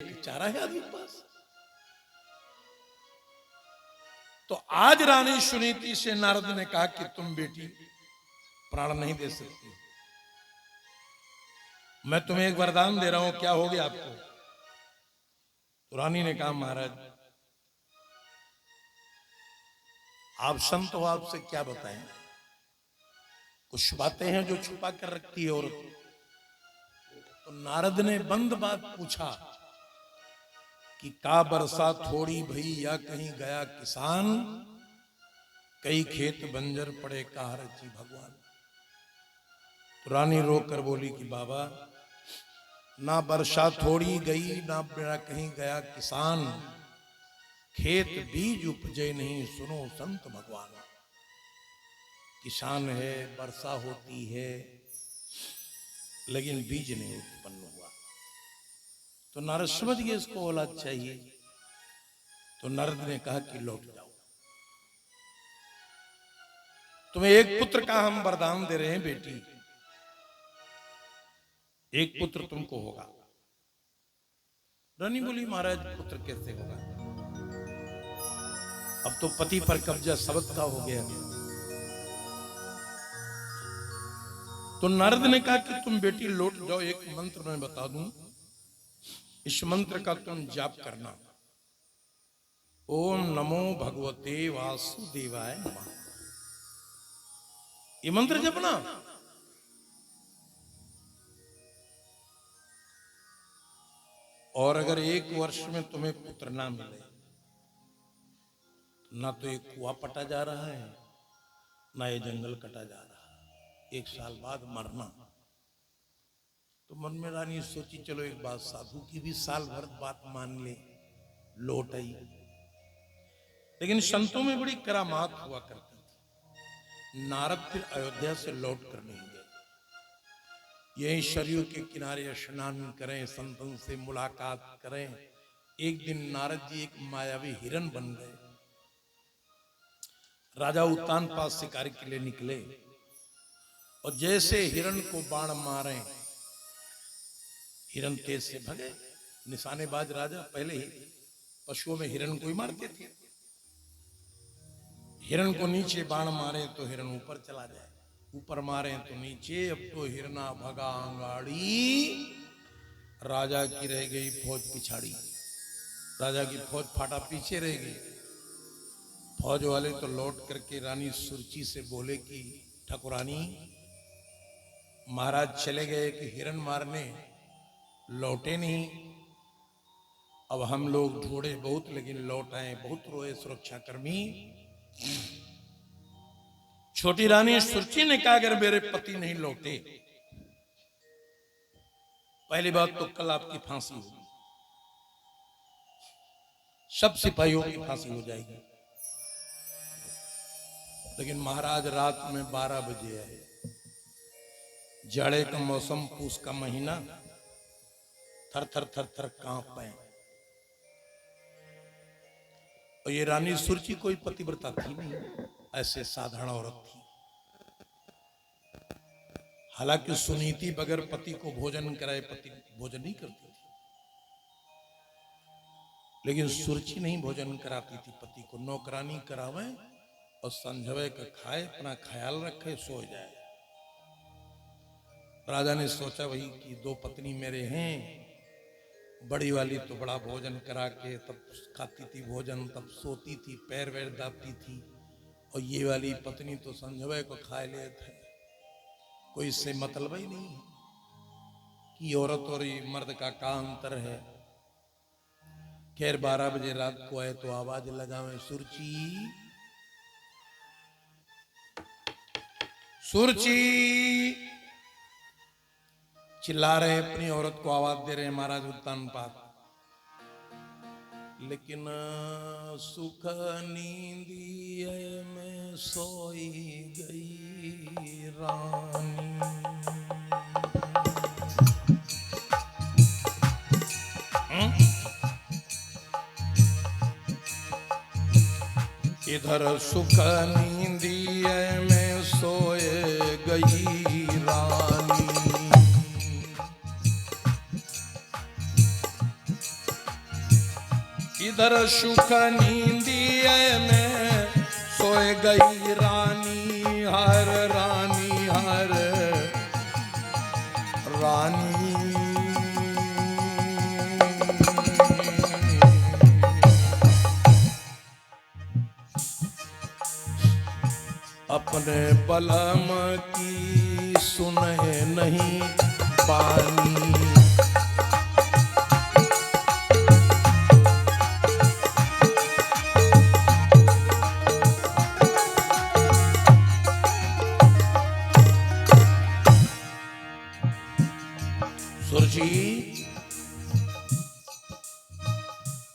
चारा है आदमी के पास। तो आज रानी सुनीति से नारद ने कहा कि तुम बेटी प्राण नहीं दे सकती, मैं तुम्हें एक वरदान दे रहा हूं, क्या हो गया आपको? तो रानी ने कहा महाराज आप संत हो, आपसे क्या बताएं, कुछ बातें हैं जो छुपा कर रखती है औरत। तो नारद ने बंद बात पूछा कि का बरसा थोड़ी भई या कहीं गया किसान, कई खेत बंजर पड़े कहा रची भगवान। तो रानी रो कर बोली कि बाबा ना वर्षा थोड़ी गई ना मेरा कहीं गया किसान, खेत बीज उपजे नहीं सुनो संत भगवान। किसान है, वर्षा होती है, लेकिन बीज नहीं उत्पन्न हुआ। तो नारद समझ गए इसको औलाद चाहिए। तो नारद ने कहा कि लौट जाओ, तुम्हें एक पुत्र का हम वरदान दे रहे हैं बेटी, एक पुत्र तुमको होगा। रानी बोली महाराज पुत्र कैसे होगा, अब तो पति पर कब्जा सबका हो गया। तो नारद ने कहा कि तुम बेटी लौट जाओ, एक मंत्र मैं बता दूं, इस मंत्र का तुम जाप करना, ओम नमो भगवते वासुदेवाय नमः। ये मंत्र जपना। और अगर एक वर्ष में तुम्हें पुत्र ना मिले, ना तो एक कुआं पटा जा रहा है, ना ये जंगल कटा जा रहा है, 1 साल बाद मरना। तो मन में रानी सोची चलो एक बात, साधु की भी साल भर बात मान ले, लौट आई। लेकिन संतों में बड़ी करामात हुआ करती थी। नारद फिर अयोध्या से लौट कर नहीं गए, यही सरयू के किनारे स्नान करें, संतों से मुलाकात करें। एक दिन नारद जी एक मायावी हिरन बन गए। राजा उत्तान पास शिकार के लिए निकले और जैसे हिरन को बाण मारे, हिरन तेज से भगे। निशानेबाज राजा पहले ही पशुओं में हिरन को ही मारते थे। हिरन को नीचे बाण मारे तो हिरन ऊपर चला जाए, ऊपर मारे तो नीचे। अब तो हिरना भगा आंगाड़ी, राजा की रह गई फौज पिछाड़ी। राजा की फौज फाटा पीछे रह गई। फौज वाले तो लौट करके रानी सुरची से बोले कि ठाकुरानी महाराज चले गए कि हिरन मारने, लौटे नहीं। अब हम लोग ढूंढे बहुत लेकिन लौट आए, बहुत रोए सुरक्षा कर्मी। छोटी रानी सुरची ने कहा अगर मेरे पति नहीं लौटे, पहली बात तो कल आपकी फांसी होगी, सब सिपाहियों की फांसी हो जाएगी। लेकिन महाराज रात में 12 बजे आए, जाड़े का मौसम, पूस का महीना, थर थर थर थर कांप पाए। और ये रानी सुरची कोई पतिव्रता थी नहीं, ऐसे साधारण औरत थी। हालांकि सुनीति बगैर पति को भोजन कराए पति भोजन नहीं करती थी, लेकिन सुरची नहीं भोजन कराती थी पति को। नौकरानी करावे और संझवे का खाए, अपना ख्याल रखे, सो जाए। राजा ने सोचा वही कि 2 पत्नी मेरे हैं, बड़ी वाली तो बड़ा भोजन करा के तब खाती थी भोजन, तब सोती थी, पैर वैर दाबती थी, और ये वाली पत्नी तो संझवे को खा ले थे। कोई इससे मतलब ही नहीं है कि औरत और मर्द का अंतर है। खैर 12 बजे रात को आए तो आवाज लगावे, सुरची सुरची, चिल्ला रहे, अपनी औरत को आवाज दे रहे महाराज उत्तान पात। लेकिन सुख नींदिए में सोई गई रानी। इधर सुख नींदिए में सोए गई रानी। इधर सुख नींदिए में सोए गई रानी हर रानी हर रानी। अपने बलम की सुने नहीं पानी। सुरजी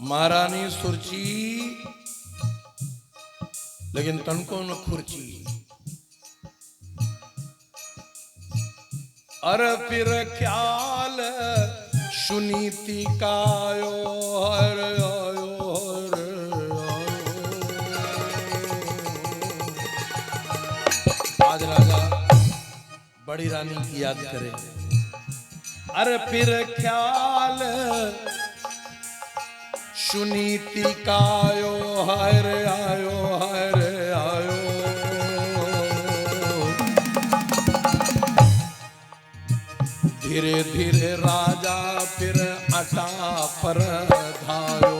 महारानी सुरजी लेकिन तनको न खुर्ची। अरे फिर ख्याल सुनीति का आयो हर आयो हर आयो। आज राजा बड़ी रानी की याद करे। अरे फिर ख्याल सुनीति का आयो हर आयो हर आयो। धीरे धीरे राजा फिर अटा पर धायो।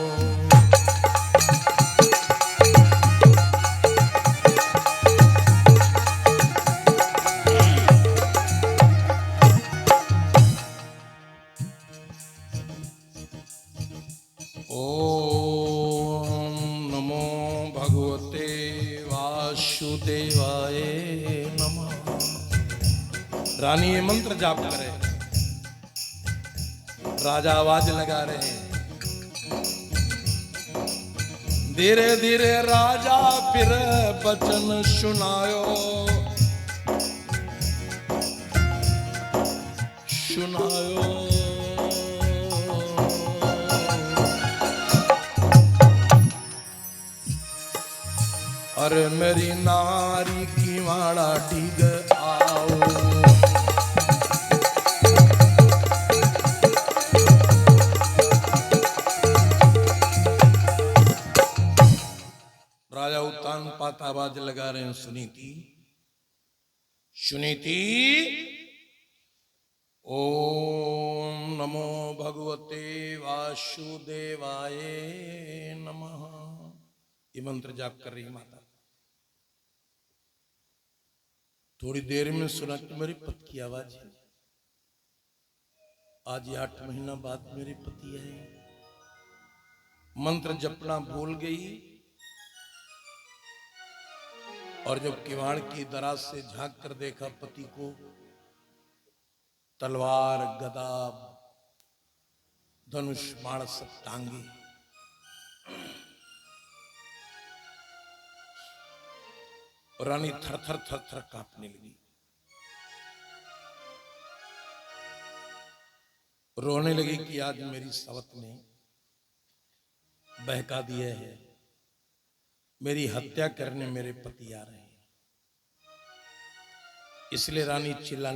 ओम नमो भगवते वासुदेवाय नमः। रानी ये मंत्र जाप करे, राजा आवाज लगा रहे हैं। धीरे धीरे राजा फिर वचन सुनायो सुनायो। अरे मेरी नारी की माड़ा डिग आओ। राजा उत्तान पात आवाज लगा रहे हैं। सुनीति सुनीति ओम नमो भगवते वासुदेवाय नमः। ये मंत्र जाप कर रही माता। थोड़ी देर में सुना कि मेरे पति की आवाज है। आज 8 महीना बाद मेरे पति आए। मंत्र जपना भूल गई और जब किवाड़ की दराज से झांक कर देखा पति को, तलवार गदा धनुष बाण सब टांगे। रानी थर थर थर थर कांपने लगी, रोने लगी कि आज मेरी सवत ने बहका दिया है, मेरी हत्या करने मेरे पति आ रहे हैं। इसलिए रानी चिल्लाने